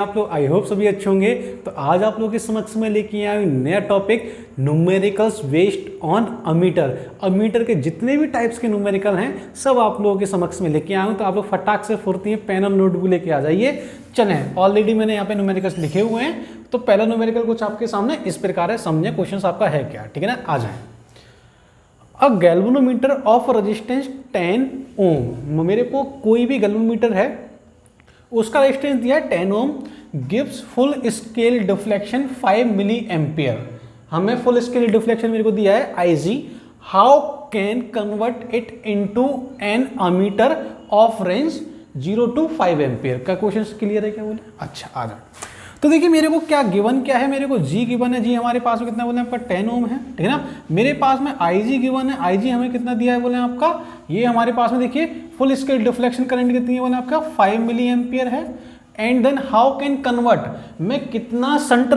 आप लोग I hope सभी अच्छे होंगे। तो आज आप लोगों के समक्ष में लेके आया हूं नया topic numericals based on ammeter. Ammeter के जितने भी टाइप्स के न्यूमेरिकल हैं सब आप लोगों के समक्ष में लेके आया हूं। तो आप लोग फटाक से फुर्ती है पेन और नोटबुक लेके आ जाइए। चलें, ऑलरेडी मैंने यहाँ पे न्यूमेरिकल्स लिखे हुए हैं। तो पहला न्यूमेरिकल कुछ आपके सामने इस प्रकार है, समझे क्वेश्चन आपका है क्या, ठीक है ना। आ जाए। अ गैल्वेनोमीटर ऑफ रेजिस्टेंस 10 ओम, मेरे को कोई भी गैल्वेनोमीटर है उसका रेजिस्टेंस दिया है 10 ohm, gives full scale deflection 5 milli ampere. हमें फुल स्केल डिफ्लेक्शन मेरे को दिया है IG। How can convert it into an ammeter of range 0 to 5 ampere का क्वेश्चन क्लियर है क्या बोले। अच्छा आ जाए। तो देखिए मेरे को क्या गिवन क्या है, मेरे को G गिवन है। G हमारे पास में कितना बोले आपका 10 ओम है, ठीक है ना। मेरे पास में IG गिवन है। IG हमें कितना दिया है बोले आपका, ये हमारे पास में देखिए फुल स्केल डिफ्लेक्शन करंट कितनी है बोले आपका 5 मिली एम्पियर है। And then how can convert, मैं कितना शंट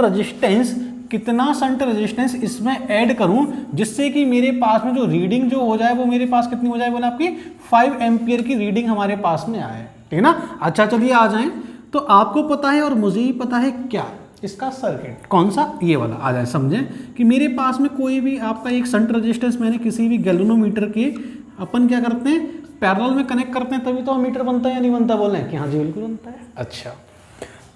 रेजिस्टेंस इसमें ऐड करूं जिससे कि मेरे पास में जो रीडिंग जो हो जाए वो मेरे पास कितनी हो जाए बोले आपकी 5 एम्पियर की रीडिंग हमारे पास में आए, ठीक है ना। अच्छा चलिए आ जाएं। तो आपको पता है और मुझे ही पता है क्या इसका सर्किट कौन सा, ये वाला। आ जाए समझें कि मेरे पास में कोई भी आपका एक शंट रेजिस्टेंस मैंने किसी भी गैल्वेनोमीटर के अपन क्या करते हैं पैरेलल में कनेक्ट करते हैं, तभी तो मीटर बनता है या नहीं बनता, बोल रहे हैं कि हाँ जी बिल्कुल बनता है। अच्छा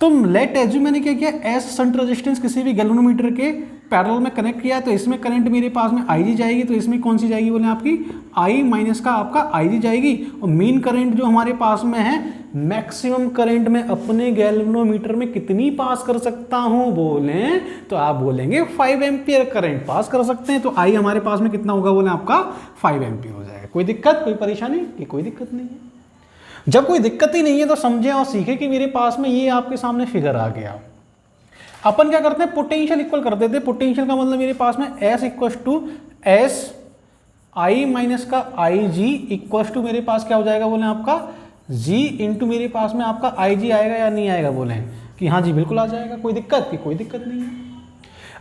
तो लेट एज्यूम मैंने क्या किया, एस शंट रेजिस्टेंस किसी भी गैल्वेनोमीटर के पैरेलल में कनेक्ट किया तो इसमें करंट मेरे पास में IG जाएगी, तो इसमें कौन सी जाएगी बोले आपकी I माइनस का आपका IG जाएगी। और मेन करंट जो हमारे पास में है, मैक्सिमम करंट में अपने गैल्वेनोमीटर में कितनी पास कर सकता हूं बोले, तो आप बोलेंगे 5 एम्पियर करंट पास कर सकते हैं। तो I हमारे पास में कितना होगा बोले आपका 5 एम्पियर हो जाएगा। कोई दिक्कत कोई परेशानी कि कोई दिक्कत नहीं है। जब कोई दिक्कत ही नहीं है तो समझे और सीखे कि मेरे पास में ये आपके सामने फिगर आ गया। अपन क्या करते हैं पोटेंशियल इक्वल कर देते हैं। पोटेंशियल का मतलब मेरे पास में S equal to S I minus का IG इक्वल टू मेरे पास क्या हो जाएगा बोले आपका G इंटू मेरे पास में आपका IG आएगा या नहीं आएगा, बोले कि हाँ जी बिल्कुल आ जाएगा। कोई दिक्कत की कोई दिक्कत नहीं है।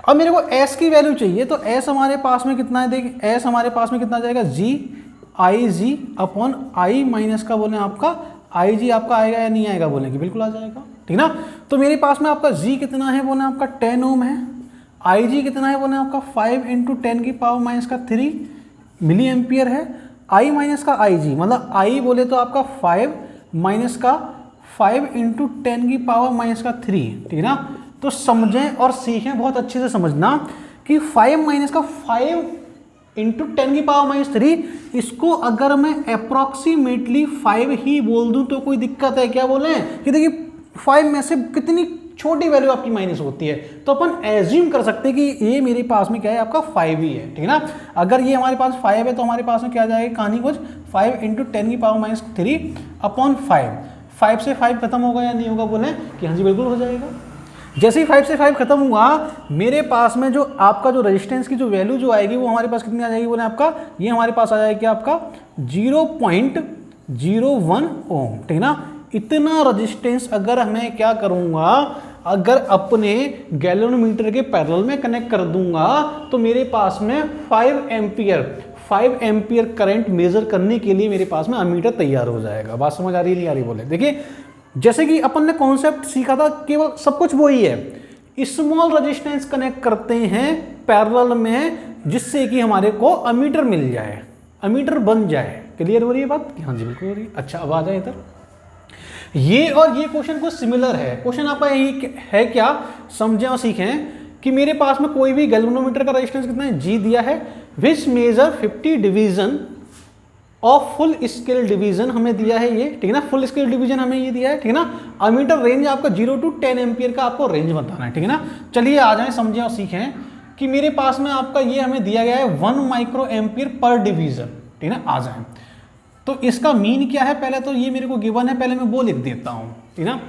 अब मेरे को S की वैल्यू चाहिए तो S हमारे पास में कितना है, देखिए S हमारे पास में कितना जाएगा IG अपॉन I माइनस का बोले आपका IG आपका आएगा या नहीं आएगा, बोले कि बिल्कुल आ जाएगा, ठीक ना। तो मेरे पास में आपका G कितना है बोले आपका 10 ओम है, IG कितना है बोले आपका 5 इंटू 10 की पावर माइनस का 3 मिली एम्पियर है। I माइनस का IG मतलब I बोले तो आपका 5 माइनस का 5 इंटू 10 की पावर माइनस का 3, ठीक है ना। तो समझें और सीखें बहुत अच्छे से समझना कि 5 माइनस का 5 इंटू 10 की पावर माइनस 3, इसको अगर मैं अप्रॉक्सीमेटली 5 ही बोल दूं तो कोई दिक्कत है क्या, बोले कि देखिए 5 में से कितनी छोटी वैल्यू आपकी माइनस होती है, तो अपन एज्यूम कर सकते हैं कि ये मेरे पास में क्या है आपका 5 ही है, ठीक है ना। अगर ये हमारे पास 5 है तो हमारे पास में क्या जाएगा कहानी कुछ 5 इंटू 10 की पावर माइनस 3 अपॉन 5 से 5 खत्म होगा या नहीं होगा, बोले कि हाँ जी बिल्कुल हो जाएगा। जैसे ही 5 से 5 खत्म हुआ मेरे पास में जो आपका जो रेजिस्टेंस की जो वैल्यू जो आएगी वो हमारे पास कितनी आ जाएगी बोले आपका, ये हमारे पास आ जाएगी आपका 0.01 ओम, ठीक है ना। इतना रेजिस्टेंस अगर मैं क्या करूंगा, अगर अपने गैल्वेनोमीटर के पैरेलल में कनेक्ट कर दूंगा तो मेरे पास में 5 एम्पियर करंट मेजर करने के लिए मेरे पास में अमीटर तैयार हो जाएगा। बात समझ आ रही नहीं आ रही, बोले देखिए जैसे कि अपन ने कॉन्सेप्ट सीखा था, केवल सब कुछ वही है, स्मॉल रेजिस्टेंस कनेक्ट करते हैं पैरेलल में जिससे कि हमारे को अमीटर मिल जाए, अमीटर बन जाए। क्लियर हो रही है बात? हाँ जी बिल्कुल हो रही है। अच्छा अब आ जाए इधर, ये और ये क्वेश्चन कुछ सिमिलर है। क्वेश्चन आपका यही है क्या, समझें और सीखें कि मेरे पास में कोई भी गैल्वेनोमीटर का रेजिस्टेंस कितना है G दिया है, which major 50 division of full scale division हमें दिया है ये, ठीक है ना। फुल स्केल डिवीजन हमें ये दिया है, ठीक है ना। अमीटर रेंज आपका 0 to 10 एम्पियर का आपको रेंज बताना है, ठीक है ना। चलिए आ जाएं समझें और सीखें कि मेरे पास में आपका ये हमें दिया गया है 1 माइक्रो एम्पियर पर डिवीजन, ठीक है ना। आ जाएं तो इसका मीन क्या है, पहले तो ये मेरे को गिवन है, पहले मैं वो लिख देता हूं, ठीक है ना।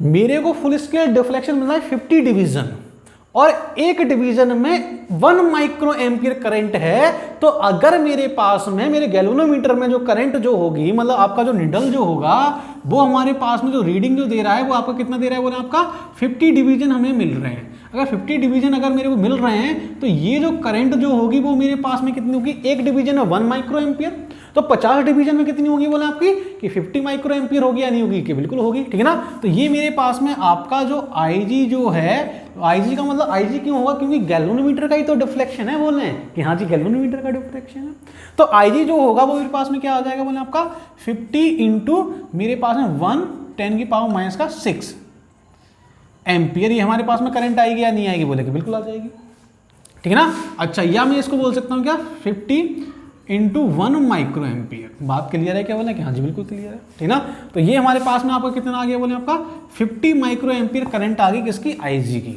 मेरे को फुल स्केल डिफ्लेक्शन मिला है 50 डिवीजन और एक डिवीजन में 1 माइक्रो एम्पियर करंट है। तो अगर मेरे पास में मेरे गैल्वेनोमीटर में जो करंट जो होगी, मतलब आपका जो निडल जो होगा वो हमारे पास में जो रीडिंग जो दे रहा है वो आपका कितना दे रहा है बोले आपका 50 डिवीजन हमें मिल रहे हैं। अगर 50 डिवीजन अगर मेरे को मिल रहे हैं तो ये जो करंट जो होगी वो मेरे पास में कितनी होगी, एक डिवीजन में 1 माइक्रो एम्पियर, तो 50 डिवीजन में कितनी होगी बोले आपकी कि 50 माइक्रो एम्पियर होगी या नहीं होगी, कि बिल्कुल होगी, ठीक है ना। तो ये मेरे पास में आपका जो IG जो है, IG का मतलब IG क्यों होगा, क्योंकि गैल्वेनोमीटर का ही तो डिफ्लेक्शन है, बोल रहे हैं कि हाँ जी गैल्वेनोमीटर का डिफ्लेक्शन है। तो IG जो होगा वो मेरे पास में क्या आ जाएगा बोले आपका 50 इंटू मेरे पास में 1 × 10⁻⁶ एम्पियर, ये हमारे पास में करंट आएगी या नहीं आएगी, बोले कि बिल्कुल आ जाएगी, ठीक है ना। अच्छा, या मैं इसको बोल सकता हूँ क्या 50 इंटू 1 माइक्रो एम्पियर, बात क्लियर है क्या बोले कि हाँ जी बिल्कुल क्लियर है, ठीक ना। तो ये हमारे पास में आपका कितना आ गया बोले आपका 50 माइक्रो एम्पियर करंट आ गई किसकी, IG की।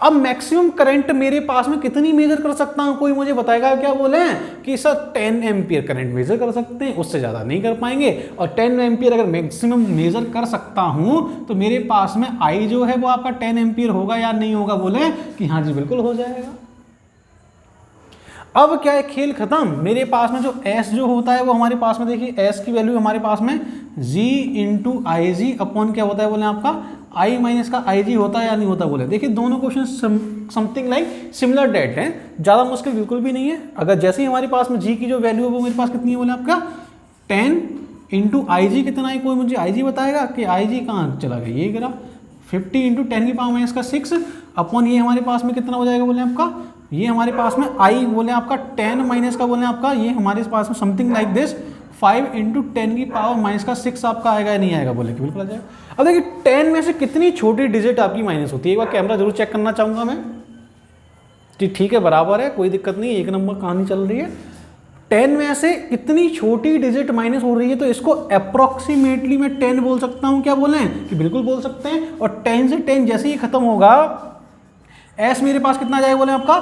अब मैक्सिमम करंट मेरे पास में कितनी मेजर कर सकता हूं, कोई मुझे बताएगा क्या, बोले कि सर 10 एम्पियर करंट मेजर कर सकते हैं, उससे ज़्यादा नहीं कर पाएंगे, और 10 एम्पियर अगर मैक्सिमम मेजर कर सकता हूं तो मेरे पास में I जो है वो आपका 10 एम्पियर होगा या नहीं होगा, बोले कि हाँ जी बिल्कुल हो जाएगा। अब क्या है, खेल खत्म, मेरे पास में जो S जो होता है वो हमारे पास में देखिए S की वैल्यू हमारे पास में G इंटू IG अपॉन क्या होता है बोले आपका I माइनस का IG होता है या नहीं होता, बोले देखिए दोनों क्वेश्चन समथिंग लाइक सिमिलर डेट है, ज़्यादा मुश्किल बिल्कुल भी नहीं है। अगर जैसे ही हमारे पास में G की जो वैल्यू है वो मेरे पास कितनी है बोले आपका 10 इंटू IG कितना है, कोई मुझे IG बताएगा कि IG कहाँ चला गया, ये गिरा 50 इंटू 10⁻⁶ अपॉन ये हमारे पास में कितना हो जाएगा बोले आपका, ये हमारे पास में I बोले आपका 10 माइनस का बोले आपका, ये हमारे पास में समथिंग लाइक दिस 5 इंटू 10⁻⁻�6 आपका आएगा या नहीं आएगा, बोले कि बिल्कुल आ जाएगा। अब देखिए 10 में से कितनी छोटी डिजिट आपकी माइनस होती है, एक बार कैमरा जरूर चेक करना चाहूंगा मैं जी, ठीक है बराबर है, कोई दिक्कत नहीं, एक नंबर कहानी चल रही है। 10 में से कितनी छोटी डिजिट माइनस हो रही है, तो इसको अप्रोक्सीमेटली मैं 10 बोल सकता हूँ, क्या बोले कि बिल्कुल बोल सकते हैं। और 10 से 10 जैसे ही खत्म होगा S मेरे पास कितना आ जाएगा बोले आपका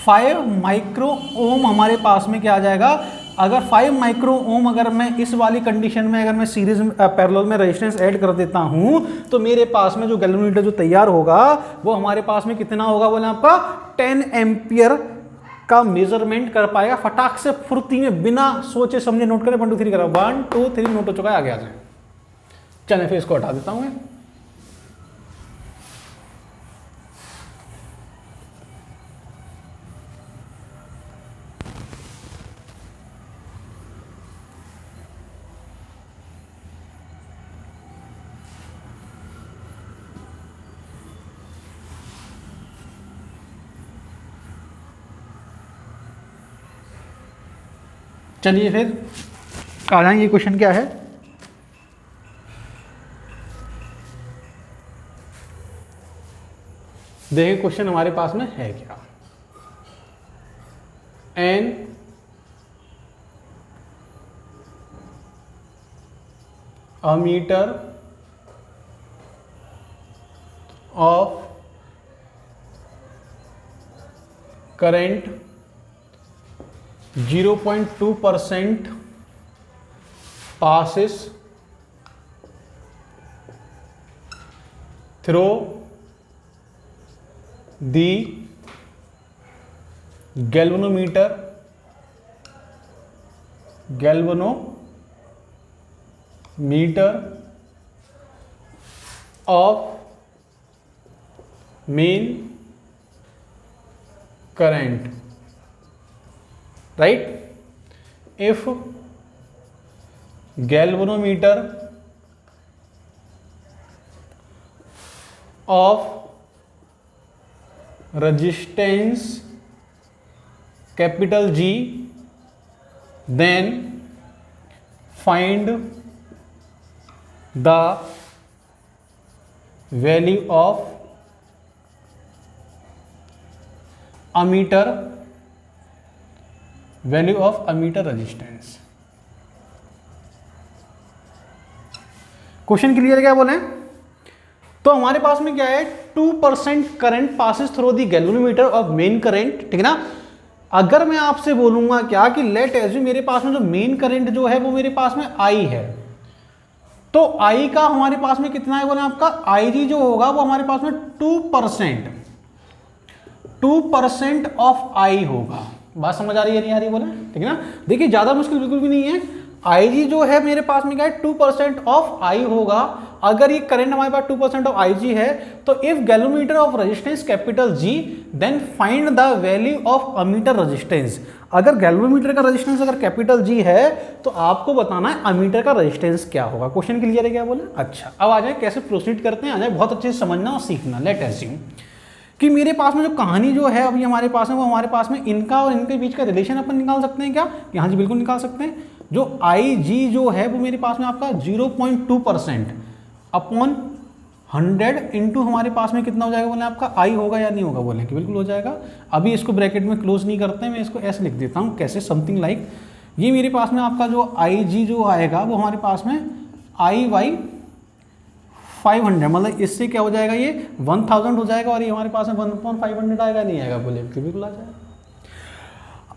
5 माइक्रो ओम हमारे पास में क्या आ जाएगा। अगर 5 माइक्रो ओम अगर मैं इस वाली कंडीशन में अगर मैं सीरीज पैरेलल में रेजिस्टेंस ऐड कर देता हूं तो मेरे पास में जो गैल्वेनोमीटर जो तैयार होगा वो हमारे पास में कितना होगा बोले आपका 10 एम्पियर का मेजरमेंट कर पाएगा। फटाक से फुर्ती में बिना सोचे समझे नोट करें, 1 2 3 करा, 1 2 3 नोट हो चुका है, आगे आ जाए। चलें फिर इसको हटा देता हूं मैं। चलिए फिर आ जाएंगे, क्वेश्चन क्या है। देखिए क्वेश्चन हमारे पास में है क्या, an meter of current 0.2% passes through the galvanometer of main current, right? If galvanometer of resistance capital G, then find the value of ammeter resistance. Question clear क्या बोले, तो हमारे पास में क्या है 2% current passes through the galvanometer of main current, ठीक है ना। अगर मैं आपसे बोलूंगा क्या कि लेट एज्यूम मेरे पास में जो मेन करंट जो है वो मेरे पास में I है, तो I का हमारे पास में कितना है बोले आपका IG जो होगा वो हमारे पास में 2% ऑफ I होगा। बात समझ आ रही है नहीं आ रही बोले, ठीक है ना। देखिए ज्यादा मुश्किल बिल्कुल भी नहीं है, IG जो है मेरे पास में क्या है 2% ऑफ I होगा। अगर ये करंट हमारे पास 2% ऑफ IG है तो if galvanometer of resistance capital G then find the value of ammeter resistance. अगर गैल्वेनोमीटर का रेजिस्टेंस अगर कैपिटल G है तो आपको बताना है अमीटर का रेजिस्टेंस क्या होगा। क्वेश्चन क्लियर है क्या बोले? अच्छा, अब आ जाए कैसे प्रोसीड करते हैं, आ जाए बहुत अच्छे से समझना और सीखना। लेट अज्यूम कि मेरे पास में जो कहानी जो है अभी हमारे पास में वो हमारे पास में इनका और इनके बीच का रिलेशन अपन निकाल सकते हैं क्या? हाँ जी बिल्कुल निकाल सकते हैं। जो IG जो है वो मेरे पास में आपका 0.2% अपॉन 100 इंटू हमारे पास में कितना हो जाएगा बोले आपका I होगा या नहीं होगा बोले कि बिल्कुल हो जाएगा। अभी इसको ब्रैकेट में क्लोज नहीं करते हैं, मैं इसको ऐसे लिख देता हूँ कैसे, समथिंग लाइक ये मेरे पास में आपका जो IG जो आएगा वो हमारे पास में I/500 मतलब इससे क्या हो जाएगा ये 1000 हो जाएगा और ये हमारे पास में 1/500 आएगा नहीं आएगा बोले कि बिल्कुल आ जाएगा।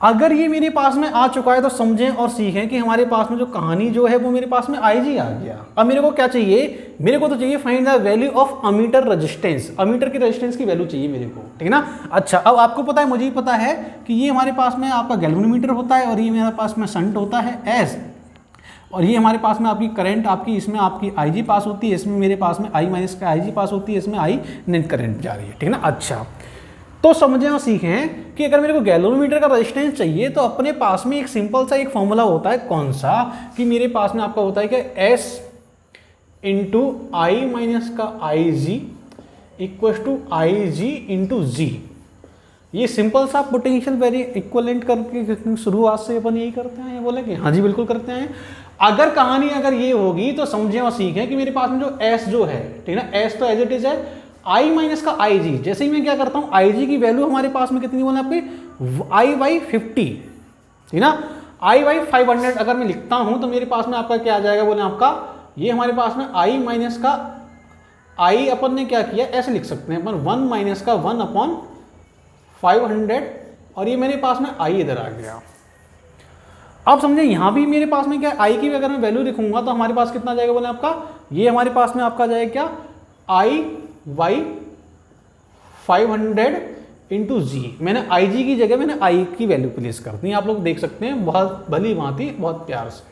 अगर ये मेरे पास में आ चुका है तो समझें और सीखें कि हमारे पास में जो कहानी जो है वो मेरे पास में IG आ गया। अब मेरे को क्या चाहिए? मेरे को तो चाहिए find the value of ammeter resistance. Ammeter की रेजिस्टेंस की वैल्यू चाहिए मेरे को, ठीक है ना। अच्छा, अब आपको पता है, मुझे ही पता है कि ये हमारे पास में आपका गैल्वेनोमीटर होता है और ये मेरे पास में शंट होता है एस, और ये हमारे पास में आपकी करंट आपकी इसमें आपकी IG पास होती है, इसमें मेरे पास में I माइनस का IG पास होती है, इसमें I नेट करंट जा रही है, ठीक है ना। अच्छा, तो समझें और सीखें कि अगर मेरे को गैल्वेनोमीटर का रेजिस्टेंस चाहिए तो अपने पास में एक सिंपल सा एक फॉर्मूला होता है, कौन सा, कि मेरे पास में आपका होता है कि S इंटू I माइनस का IG equal to IG into G। ये सिंपल सा पोटेंशियल वेरी इक्वलेंट करके शुरुआत से अपन यही करते हैं, ये बोले कि हाँ जी बिल्कुल करते हैं। अगर कहानी अगर ये होगी तो समझें और सीखें कि मेरे पास में जो S जो है, ठीक है ना, S तो एज इट इज है I माइनस का IG। जैसे ही मैं क्या करता हूँ IG की वैल्यू हमारे पास में कितनी बोले आपकी I/50, ठीक है ना। I/500 अगर मैं लिखता हूँ तो मेरे पास में आपका क्या आ जाएगा बोले आपका, ये हमारे पास में I माइनस का I अपन ने क्या किया ऐसे लिख सकते हैं अपन 1 माइनस का 1/500 और ये मेरे पास में I इधर आ गया। अब समझे यहाँ भी मेरे पास में क्या I की अगर मैं वैल्यू लिखूंगा तो हमारे पास कितना जाएगा बोले आपका, ये हमारे पास में आपका जाएगा क्या I/500 इंटू G। मैंने IG की जगह मैंने I की वैल्यू प्लेस कर दी, आप लोग देख सकते हैं बहुत भली भांति बहुत प्यार से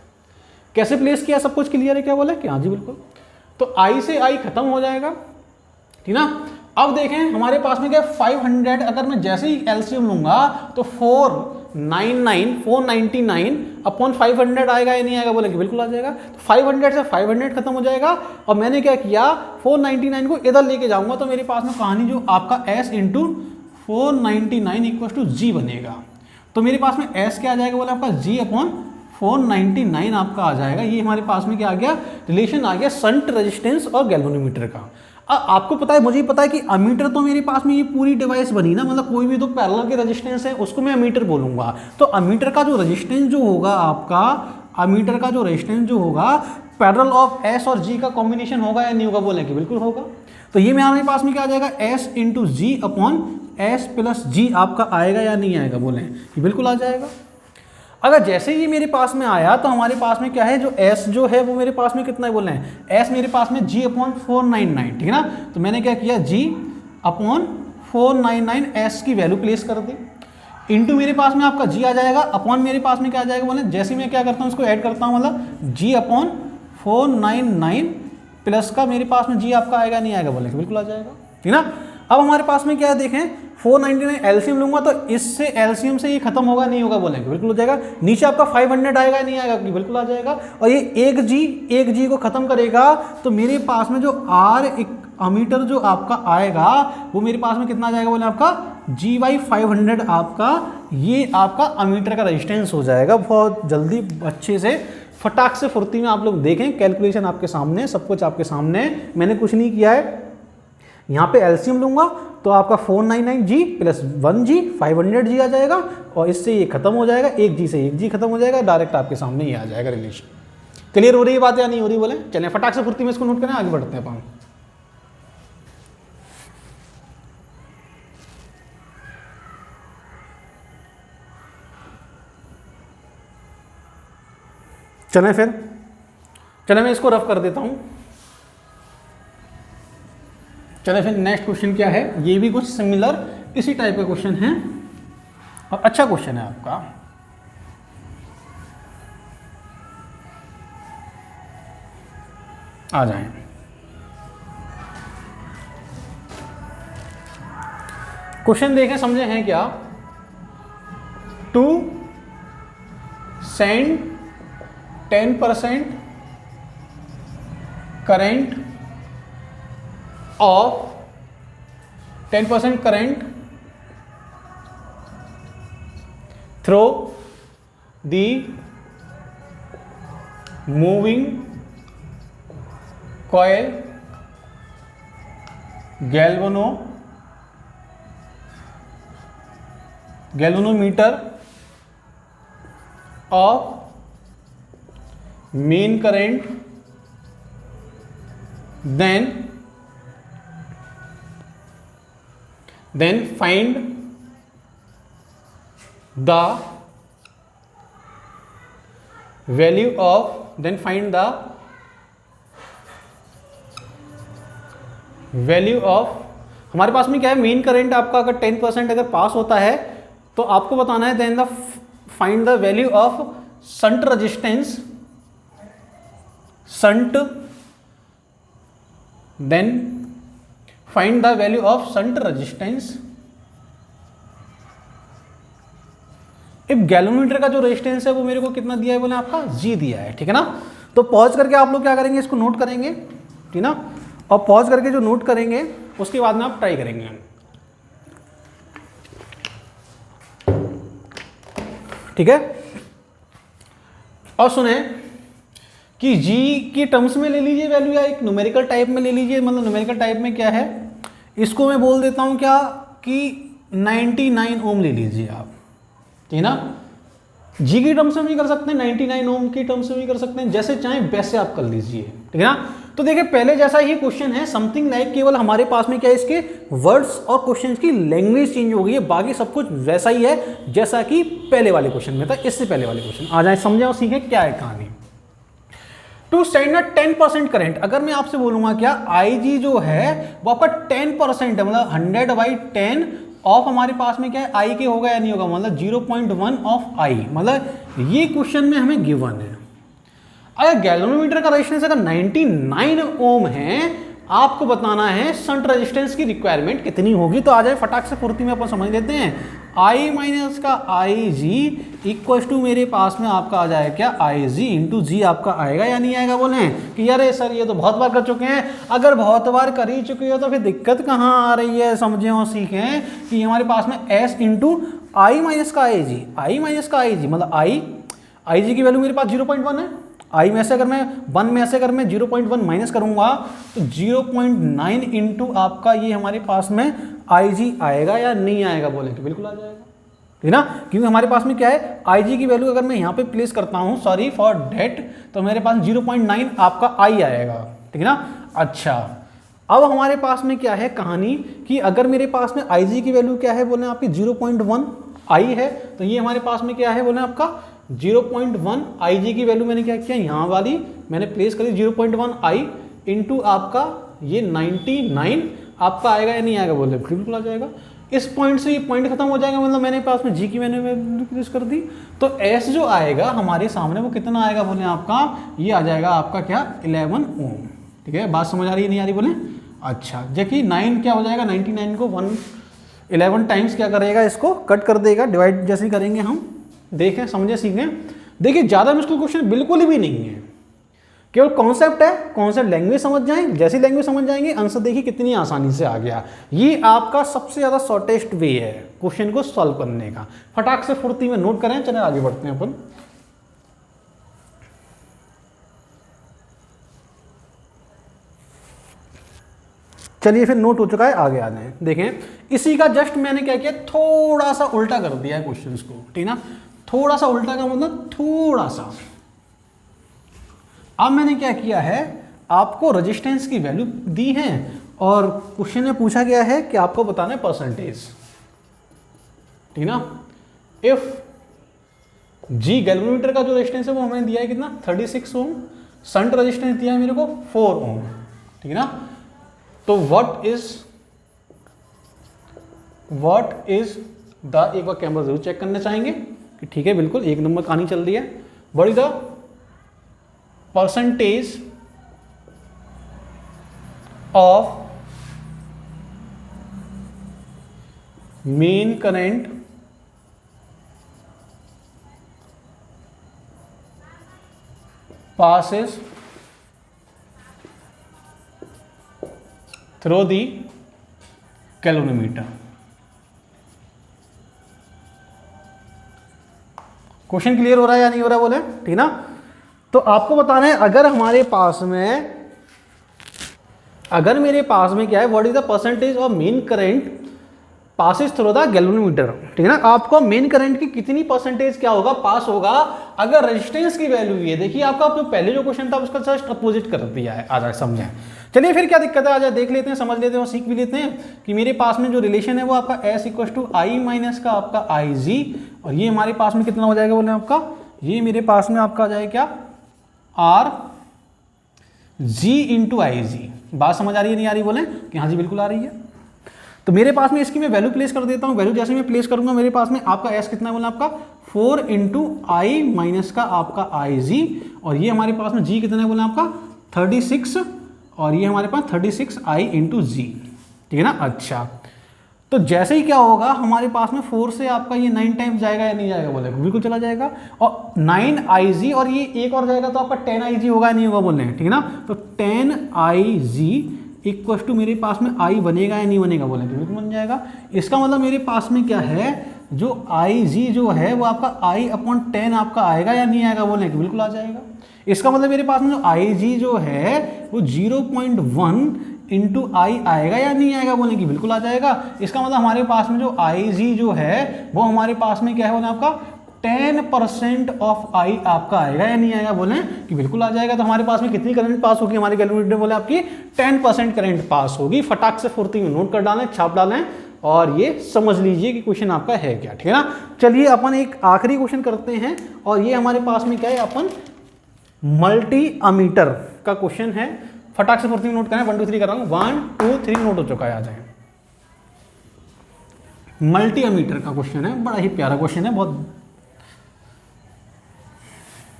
कैसे प्लेस किया, सब कुछ क्लियर है क्या बोले कि हाँ जी बिल्कुल। तो I से I खत्म हो जाएगा, ठीक ना। अब देखें हमारे पास में क्या 500, अगर मैं जैसे ही एलसीएम लूंगा तो 499 अपॉन 500 आएगा या नहीं आएगा बोले कि बिल्कुल आ जाएगा। तो 500 से 500 खत्म हो जाएगा और मैंने क्या किया 499 को इधर लेके जाऊंगा तो मेरे पास में कहानी जो आपका S into 499 equal to G बनेगा। तो मेरे पास में S क्या आ जाएगा बोले आपका G अपॉन 499 आपका आ जाएगा। ये हमारे पास में क्या आ गया, रिलेशन आ गया शंट रेजिस्टेंस और गैल्वेनोमीटर का। आपको पता है, मुझे पता है कि अमीटर तो मेरे पास में ये पूरी डिवाइस बनी ना, मतलब कोई भी तो पैरेलल के रेजिस्टेंस है उसको मैं अमीटर बोलूंगा। तो अमीटर का जो रेजिस्टेंस जो होगा आपका, अमीटर का जो रेजिस्टेंस जो होगा पैरेलल ऑफ S और G का कॉम्बिनेशन होगा या नहीं होगा बोले कि बिल्कुल होगा। तो ये मेरे पास में क्या आ जाएगा S into G upon S plus G आपका आएगा या नहीं आएगा बोले कि बिल्कुल आ जाएगा। अगर जैसे ही मेरे पास में आया तो हमारे पास में क्या है, जो S जो है वो मेरे पास में कितना है बोल रहे हैं, S मेरे पास में G अपॉन 499, ठीक है ना। तो मैंने क्या किया G अपॉन 499 S की वैल्यू प्लेस कर दी, इंटू मेरे पास में आपका G आ जाएगा, अपॉन मेरे पास में क्या आ जाएगा बोले, जैसे मैं क्या करता हूँ उसको ऐड करता हूँ मतलब G अपॉन 499 प्लस का मेरे पास में G आपका आएगा नहीं आएगा बोले बिल्कुल आ जाएगा, ठीक है ना। अब हमारे पास में क्या है देखें 499 एलसीएम लूंगा तो इससे एलसीएम से ये खत्म होगा नहीं होगा बोलेंगे बिल्कुल हो जाएगा। नीचे आपका 500 आएगा नहीं आएगा कि बिल्कुल आ जाएगा। और ये एक जी को खत्म करेगा तो मेरे पास में जो आर अमीटर जो आपका आएगा वो मेरे पास में कितना आ जाएगा बोले आपका G/500 आपका, ये आपका अमीटर का रेजिस्टेंस हो जाएगा। बहुत जल्दी अच्छे से फटाक से फुर्ती में आप लोग देखें, कैलकुलेशन आपके सामने, सब कुछ आपके सामने, मैंने कुछ नहीं किया है। यहाँ पे एलसीएम लूंगा तो आपका 499G प्लस 1G 500G आ जाएगा और इससे ये खत्म हो जाएगा, 1G से 1G खत्म हो जाएगा, डायरेक्ट आपके सामने ये आ जाएगा रिलेशन। क्लियर हो रही है बात या नहीं हो रही बोले? चलें फटाक से फुर्ती में इसको नोट करें, आगे बढ़ते हैं अपन। चलें मैं इसको रफ कर देता हूं। चले फिर नेक्स्ट क्वेश्चन क्या है, ये भी कुछ सिमिलर इसी टाइप का क्वेश्चन है और अच्छा क्वेश्चन है आपका। आ जाएं। क्वेश्चन देखें, समझे हैं क्या? To send 10% current of 10% current through the moving coil galvanometer of main current, then find the value of हमारे पास में क्या है, मेन करंट आपका अगर 10% अगर पास होता है तो आपको बताना है then find the value of shunt resistance, then find the value of shunt resistance if galvanometer का जो रेजिस्टेंस है वो मेरे को कितना दिया है, बोले आपका G दिया है, ठीक है ना। तो पॉज करके आप लोग क्या करेंगे, इसको नोट करेंगे, ठीक ना, और पॉज करके जो नोट करेंगे उसके बाद में आप ट्राई करेंगे, ठीक है। और सुने कि G की टर्म्स में ले लीजिए वैल्यू या एक न्यूमेरिकल टाइप में ले लीजिए। मतलब न्यूमेरिकल टाइप में क्या है, इसको मैं बोल देता हूं क्या कि 99 ओम ले लीजिए आप, ठीक है ना। G की टर्म्स में भी कर सकते हैं, 99 ओम की टर्म्स में भी कर सकते हैं, जैसे चाहें वैसे आप कर लीजिए, ठीक है ना। तो देखिए पहले जैसा ही क्वेश्चन है, समथिंग लाइक केवल हमारे पास में क्या है, इसके वर्ड्स और क्वेश्चन की लैंग्वेज चेंज हो गई है, बाकी सब कुछ वैसा ही है जैसा कि पहले वाले क्वेश्चन में था। इससे पहले वाले क्वेश्चन आ जाए, समझे और सीखें क्या है कहानी। टू स्टैंड 10% करंट, अगर मैं आपसे बोलूंगा क्या IG जो है वो आपका 10% है, मतलब 100/10 ऑफ हमारे पास में क्या है I के होगा या नहीं होगा, मतलब 0.1 ऑफ I, मतलब ये क्वेश्चन में हमें गिवन है। अगर गैल्वेनोमीटर का रेजिस्टेंस अगर 99 ओम है, आपको बताना है शंट रेजिस्टेंस की रिक्वायरमेंट कितनी होगी। तो आ जाए फटाक से फुर्ती में अपन समझ लेते हैं। I माइनस का IG इक्वल टू मेरे पास में आपका आ जाएगा क्या, IG इंटू जी आपका आएगा या नहीं आएगा। बोले कि यार सर ये तो बहुत बार कर चुके हैं, अगर बहुत बार कर ही चुके हो तो फिर दिक्कत कहाँ आ रही है, समझें और सीखें कि हमारे पास में S इंटू आई माइनस का IG, आई माइनस का IG मतलब IG की वैल्यू मेरे पास 0.1 है। I में से अगर मैं 1 में से अगर मैं 0.1 माइनस करूंगा तो 0.9 इंटू आपका ये हमारे पास में IG आएगा या नहीं आएगा, बोले तो बिल्कुल आ जाएगा, ठीक है ना। क्योंकि हमारे पास में क्या है, IG की वैल्यू अगर मैं यहाँ पे प्लेस करता हूँ, सॉरी फॉर डेट, तो मेरे पास 0.9 आपका I आएगा, ठीक है ना। अच्छा अब हमारे पास में क्या है कहानी कि अगर मेरे पास में IG की वैल्यू क्या है, बोले आपकी 0.1 I है, तो ये हमारे पास में क्या है, बोले आपका 0.1 IG की वैल्यू मैंने क्या किया, यहाँ वाली मैंने प्लेस करी 0.1 I इंटू आपका ये 99 आपका आएगा या नहीं आएगा, बोले बिल्कुल आ जाएगा। इस पॉइंट से ये पॉइंट खत्म हो जाएगा, मतलब मैंने पास में G की मैंने वैल्यू प्लेस कर दी, तो S जो आएगा हमारे सामने वो कितना आएगा, बोले आपका ये आ जाएगा आपका क्या 11 ओम, ठीक है। बात समझ आ रही है नहीं आ रही, बोले अच्छा। देखिए 9 क्या हो जाएगा, 99 को 11 टाइम्स क्या करेगा, इसको कट कर देगा, डिवाइड जैसे करेंगे हम, देखें समझे सीखें। देखिए ज़्यादा मुश्किल क्वेश्चन बिल्कुल भी नहीं है, केवल कॉन्सेप्ट है, कॉन्सेप्ट लैंग्वेज समझ जाएं, जैसी लैंग्वेज समझ जाएंगे आंसर देखिए कितनी आसानी से आ गया। ये आपका सबसे ज़्यादा शॉर्टेस्ट वे है क्वेश्चन को सॉल्व करने का। फटाक से फुर्ती में नोट करें, चले आगे बढ़ते हैं अपन। चलिए फिर नोट हो चुका है, आगे आ जाए। देखें इसी का जस्ट मैंने क्या किया, थोड़ा सा उल्टा कर दिया है क्वेश्चन को, ठीक ना। थोड़ा सा उल्टा का मतलब थोड़ा सा। अब मैंने क्या किया है, आपको रेजिस्टेंस की वैल्यू दी है और क्वेश्चन में पूछा गया है कि आपको बताना है परसेंटेज, ठीक ना। इफ जी गैल्वेनोमीटर का जो रेजिस्टेंस है वो हमें दिया है कितना 36 ओम, शंट रेजिस्टेंस दिया है मेरे को 4 ओम, ठीक है ना। तो व्हाट इज द, एक बार कैमरा जरूर चेक करना चाहेंगे कि ठीक है बिल्कुल एक नंबर कहानी चल रही है। What is the percentage of main current passes through the galvanometer। Question clear हो रहा है या नहीं हो रहा बोले, ठीक ना। तो आपको बताना है अगर हमारे पास में, अगर मेरे पास में क्या है, what is the percentage of main current passes through the galvanometer, ठीक है ना। आपको मेन करंट की कितनी परसेंटेज क्या होगा, पास होगा अगर रेजिस्टेंस की वैल्यू ये देखिए आपका पहले जो क्वेश्चन था उसका जस्ट अपोजिट कर दिया है। आ जाए समझें, चलिए फिर क्या दिक्कत है, आ जाए देख लेते हैं, समझ लेते हैं और सीख भी लेते हैं कि मेरे पास में जो रिलेशन है वो आपका S equal to I minus का आपका आई जी, और ये हमारे पास में कितना हो जाएगा बोले आपका, ये मेरे पास में आपका आ जाएगा क्या, आर जी इंटू आई जी। बात समझ आ रही है नहीं आ रही बोले कि हाँ जी बिल्कुल आ रही है। तो मेरे पास में इसकी मैं वैल्यू प्लेस कर देता हूँ, वैल्यू जैसे मैं प्लेस करूंगा मेरे पास में आपका S कितना है बोला आपका 4 इंटू आई माइनस का आपका आई जी, और ये हमारे पास में G कितना है बोला आपका 36, और ये हमारे पास 36 आई इंटू जी, ठीक है ना। अच्छा, तो जैसे ही क्या होगा हमारे पास में 4 से आपका ये 9 टाइम्स जाएगा या नहीं जाएगा बोले, बिल्कुल चला जाएगा, और 9 आई जी और ये एक और जाएगा तो आपका 10 आई जी होगा या नहीं होगा बोल रहे हैं, ठीक है ना। तो 10 आई जी इक्वल टू मेरे पास में आई बनेगा या नहीं बनेगा बोले, बिल्कुल बन जाएगा। इसका मतलब मेरे पास में क्या है, जो आई जी जो है वो आपका आई अपॉन 10 आपका आएगा या नहीं आएगा बोले, बिल्कुल आ जाएगा। इसका मतलब मेरे पास में जो आई जी जो है वो 0.1 इंटू आई आएगा या नहीं आएगा बोले कि बिल्कुल आ जाएगा। इसका मतलब हमारे पास में जो आई जी जो है वो हमारे पास में क्या है बोले आपका 10% ऑफ आई आपका आएगा या नहीं आएगा बोले कि बिल्कुल आ जाएगा। तो हमारे पास में कितनी करंट पास होगी हमारे गैल्वेनोमीटर बोले आपकी 10% करंट पास होगी। फटाक से फुर्ती में नोट कर डालें, छाप डालें और ये समझ लीजिए कि क्वेश्चन आपका है क्या, ठीक है ना। चलिए अपन एक आखिरी क्वेश्चन करते हैं, और ये हमारे पास में क्या है, अपन मल्टी अमीटर का क्वेश्चन है। फटाक से फुर्ती में नोट करें, 1 2 3 कर रहा हूं, 1 2 3 नोट हो चुका है, आ जाए। मल्टी अमीटर का क्वेश्चन है, बड़ा ही प्यारा क्वेश्चन है, बहुत,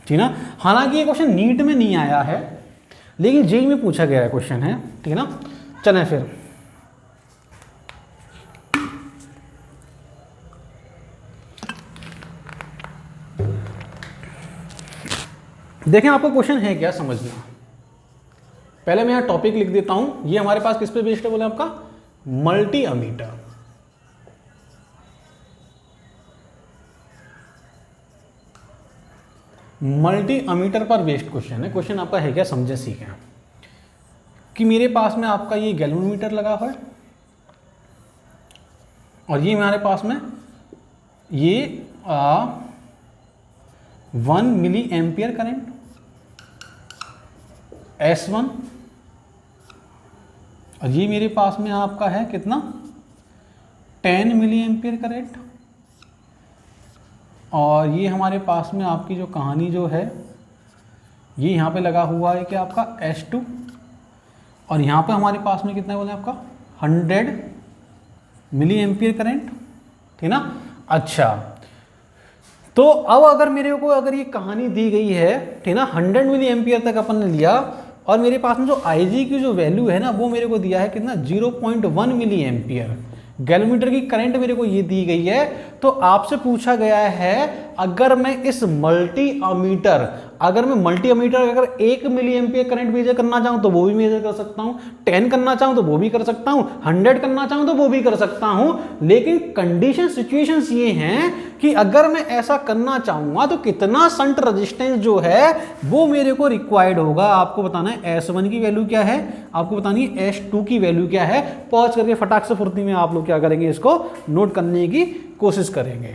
ठीक है ना। हालांकि ये क्वेश्चन नीट में नहीं आया है लेकिन जेई में पूछा गया है क्वेश्चन है, ठीक है ना। चलें फिर देखें आपको क्वेश्चन है क्या समझना। पहले मैं यहां टॉपिक लिख देता हूं, ये हमारे पास किस पे बेस्ड है बोले आपका मल्टी अमीटर। मल्टी अमीटर पर बेस्ड क्वेश्चन है। क्वेश्चन आपका है क्या समझे सीखें कि मेरे पास में आपका ये गैल्वेनोमीटर लगा हुआ है और ये हमारे पास में ये 1 मिली एम्पियर करंट S1, और ये मेरे पास में आपका है कितना 10 मिली एम्पियर करंट, और ये हमारे पास में आपकी जो कहानी जो है ये यहाँ पे लगा हुआ है कि आपका S2, और यहाँ पे हमारे पास में कितना बोले आपका 100 मिली एम्पियर करंट, ठीक ना। अच्छा, तो अब अगर मेरे को अगर ये कहानी दी गई है, ठीक ना, 100 मिली एम्पियर तक अपन ने लिया, और मेरे पास में जो IG की जो वैल्यू है ना वो मेरे को दिया है कितना 0.1 मिली एम्पियर, गैल्वेनोमीटर की करंट मेरे को ये दी गई है। तो आपसे पूछा गया है अगर मैं इस मल्टी अमीटर अगर 1 मिली एम्पियर करंट मेजर करना चाहूं तो वो भी मेजर कर सकता हूं, 10 करना चाहूं तो वो भी कर सकता हूं, 100 करना चाहूं तो वो भी कर सकता हूं। लेकिन कंडीशन सिचुएशंस ये हैं कि अगर मैं ऐसा करना चाहूंगा तो कितना शंट रेजिस्टेंस जो है वो मेरे को रिक्वायर्ड होगा। आपको बताना है S1 की वैल्यू क्या है, आपको बतानी है S2 की वैल्यू क्या है। पॉज करके फटाक से फुर्ती में आप लोग क्या करेंगे, इसको नोट करने की कोशिश करेंगे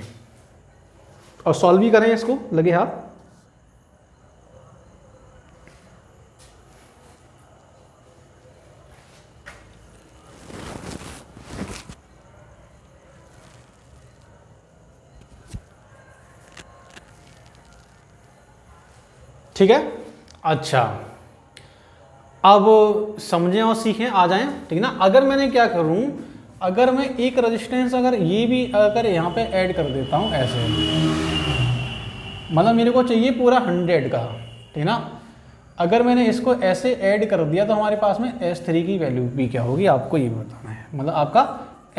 और सॉल्व भी करें इसको, लगे हाथ। ठीक है, अच्छा अब समझें और सीखें, आ जाएं, ठीक है ना। अगर मैंने क्या करूं, अगर मैं एक रेजिस्टेंस अगर ये भी अगर यहाँ पे ऐड कर देता हूँ ऐसे, मतलब मेरे को चाहिए पूरा 100 का, ठीक है ना। अगर मैंने इसको ऐसे ऐड कर दिया तो हमारे पास में S3 की वैल्यू भी क्या होगी आपको ये बताना है, मतलब आपका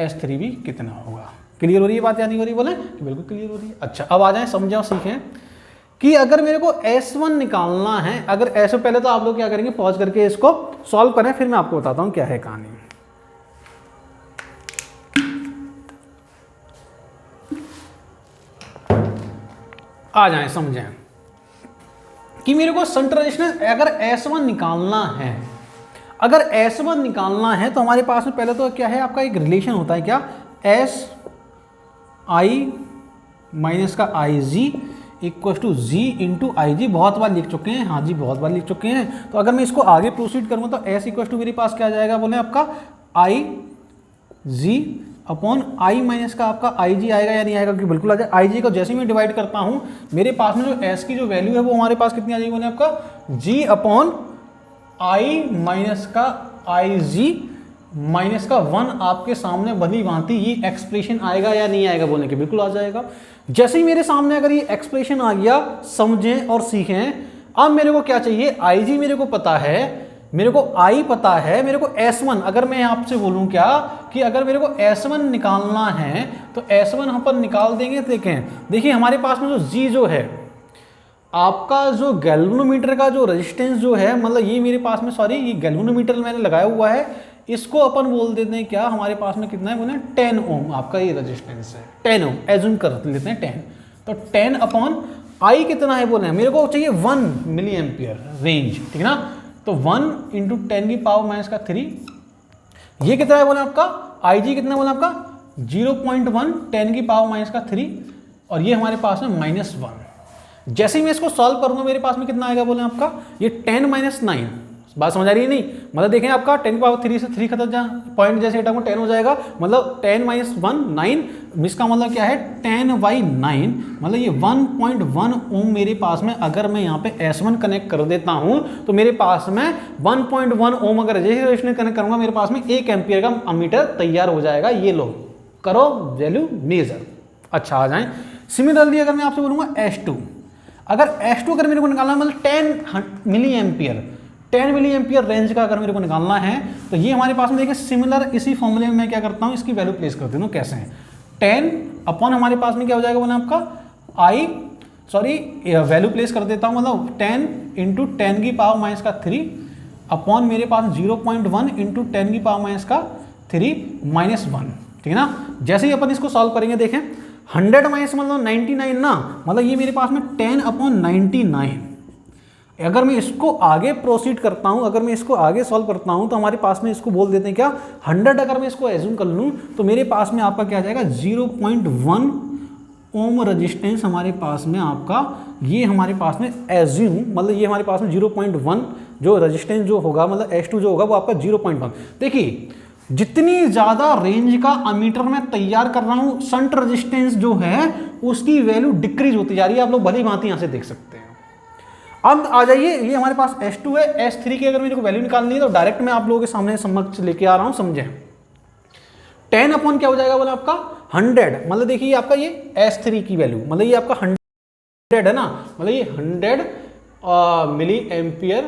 S3 भी कितना होगा। क्लियर हो रही है बात या नहीं हो रही, बोले कि बिल्कुल क्लियर हो रही है। अच्छा अब आ जाएं, समझें और सीखें कि अगर मेरे को S1 निकालना है, अगर ऐसे पहले तो आप लोग क्या करेंगे, पॉज करके इसको सॉल्व करें, फिर मैं आपको बताता हूं क्या है कहानी। आ जाएं समझें कि मेरे को शंट रेजिस्टेंस अगर S1 निकालना है, अगर S1 निकालना है तो हमारे पास में पहले तो क्या है, आपका एक रिलेशन होता है, क्या, एस आई माइनस का आई जी इक्व टू जी इंटू आई जी। बहुत बार लिख चुके हैं, हाँ जी बहुत बार लिख चुके हैं। तो अगर मैं इसको आगे प्रोसीड करूँगा तो एस इक्व टू मेरे पास क्या आ जाएगा, बोले आपका आई जी अपॉन आई माइनस का आपका आई जी आएगा या नहीं आएगा, कि बिल्कुल आ जाए। आई जी को जैसे ही मैं डिवाइड करता हूँ मेरे पास में जो एस की जो वैल्यू है वो हमारे पास कितनी आ जाएगी, बोले आपका जी अपॉन आई माइनस का आई जी माइनस का 1 आपके सामने भली भांति ये एक्सप्रेशन आएगा या नहीं आएगा, बोलने के बिल्कुल आ जाएगा। जैसे ही मेरे सामने अगर ये एक्सप्रेशन आ गया, समझें और सीखें। अब मेरे को क्या चाहिए, आई जी मेरे को पता है, मेरे को आई पता है, मेरे को S1, अगर मैं आपसे बोलूं क्या कि अगर मेरे को S1 निकालना है तो S1 हम पर निकाल देंगे। देखिए हमारे पास में जो G जो है आपका, जो गैल्वेनोमीटर का जो रेजिस्टेंस जो है, मतलब ये मेरे पास में, सॉरी ये गैल्वेनोमीटर मैंने लगाया हुआ है, इसको अपन बोल देते हैं क्या, हमारे पास में कितना है, बोले 10 ओम आपका ये रेजिस्टेंस है, 10 ओम एज्यूम कर लेते हैं 10। तो 10 अपॉन आई कितना है, बोले मेरे को चाहिए 1 मिली एम्पियर रेंज, ठीक है ना। तो 1 इंटू 10 की पावर माइनस का 3, ये कितना है बोले आपका, आई जी कितना बोले आपका 0.1 10 की पावर माइनस का 3, और ये हमारे पास में -1। जैसे ही मैं इसको सॉल्व करूंगा मेरे पास में कितना आएगा, बोले आपका ये 10 - 9। बात समझ आ रही है नहीं, मतलब देखें आपका 10 की पावर 3 से 3 खत्म, जहाँ पॉइंट जैसे हटाऊंगा 10 हो जाएगा, मतलब 10 - 1 9, इसका मतलब क्या है 10/9, मतलब ये 1.1 ओम मेरे पास में। अगर मैं यहाँ पे S1 कनेक्ट कर देता हूँ तो मेरे पास में 1.1 ओम अगर रेजिस्टेंस कनेक्ट करूंगा मेरे पास में 1 एम्पियर का अमीटर तैयार हो जाएगा। ये लो करो वैल्यू मेजर। अच्छा आ जाए, सिमिलरली अगर मैं आपसे बोलूँगा S2, अगर S2 अगर मेरे को निकालना मतलब 10 milli ampere, 10 milli ampere range का अगर मेरे को निकालना है तो ये हमारे पास में देखिए सिमिलर इसी फॉर्मूले में मैं क्या करता हूँ, इसकी वैल्यू प्लेस कर देता हूँ। कैसे है, 10 अपॉन हमारे पास में क्या हो जाएगा बोला आपका आई, सॉरी वैल्यू प्लेस कर देता हूँ, मतलब 10 इंटू 10 की पावर माइनस का 3 अपॉन मेरे पास 0.1 इंटू 10 की पावर माइनस का 3 -1, ठीक है ना। जैसे ही अपन इसको सॉल्व करेंगे देखें 100 माइनस मतलब 99 ना, मतलब ये मेरे पास में 10/99। अगर मैं इसको आगे प्रोसीड करता हूं, अगर मैं इसको आगे सॉल्व करता हूं तो हमारे पास में इसको बोल देते हैं क्या 100, अगर मैं इसको एज्यूम कर लूं तो मेरे पास में आपका क्या आ जाएगा 0.1 ओम रेजिस्टेंस हमारे पास में आपका, ये हमारे पास में एज्यूम, मतलब ये हमारे पास में 0.1 जो रेजिस्टेंस जो होगा, मतलब S2 जो होगा वो आपका 0.1। देखिए जितनी ज़्यादा रेंज का अमीटर मैं तैयार कर रहा हूं, शंट रेजिस्टेंस जो है उसकी वैल्यू डिक्रीज होती जा रही है। आप लोग भली भांति यहां से देख सकते हैं। अब आ जाइए, ये हमारे पास S2 है, S3 की अगर मेरे को वैल्यू निकालनी है तो डायरेक्ट मैं आप लोगों के सामने समक्ष लेके आ रहा हूं, समझें। 10 अपॉन क्या हो जाएगा बोला आपका 100, मतलब देखिए आपका ये S3 की वैल्यू, मतलब ये आपका 100 है ना, मतलब ये 100 milli ampere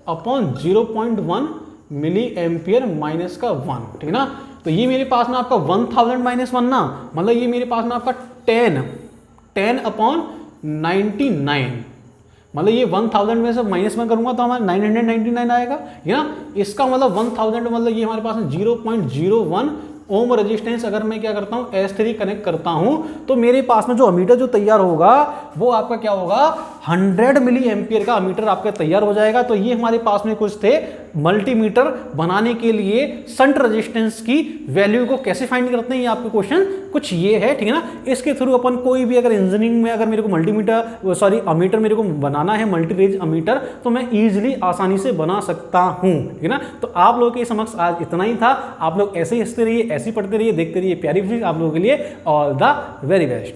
upon 0.1 milli ampere minus का 1, ठीक है ना। तो ये मेरे पास में आपका 1000 - 1 ना, मतलब ये मेरे पास में आपका 10/99, मतलब ये 1000 में से -1 करूंगा तो हमारा 999 आएगा, है ना। इसका मतलब 1000, मतलब ये हमारे पास 0.01 ओम रेजिस्टेंस अगर मैं क्या करता हूं S3 कनेक्ट करता हूं तो मेरे पास में जो अमीटर जो तैयार होगा वो आपका क्या होगा 100 मिली एम्पियर का अमीटर आपका तैयार हो जाएगा। तो ये हमारे पास में कुछ थे मल्टीमीटर बनाने के लिए शंट रेजिस्टेंस की वैल्यू को कैसे फाइंड करते हैं, ये आपके क्वेश्चन कुछ ये है, ठीक है ना। इसके थ्रू अपन कोई भी अगर इंजीनियरिंग में अगर मेरे को मल्टीमीटर सॉरी अमीटर मेरे को बनाना है, मल्टी रेंज अमीटर, तो मैं ईजिली आसानी से बना सकता हूं, ठीक है ना। तो आप लोगों के समक्ष आज इतना ही था। आप लोग ऐसे ही हंसते रहिए, ऐसे ही पढ़ते रहिए, देखते रहिए प्यारी फिल्म आप लोगों के लिए। All the very best.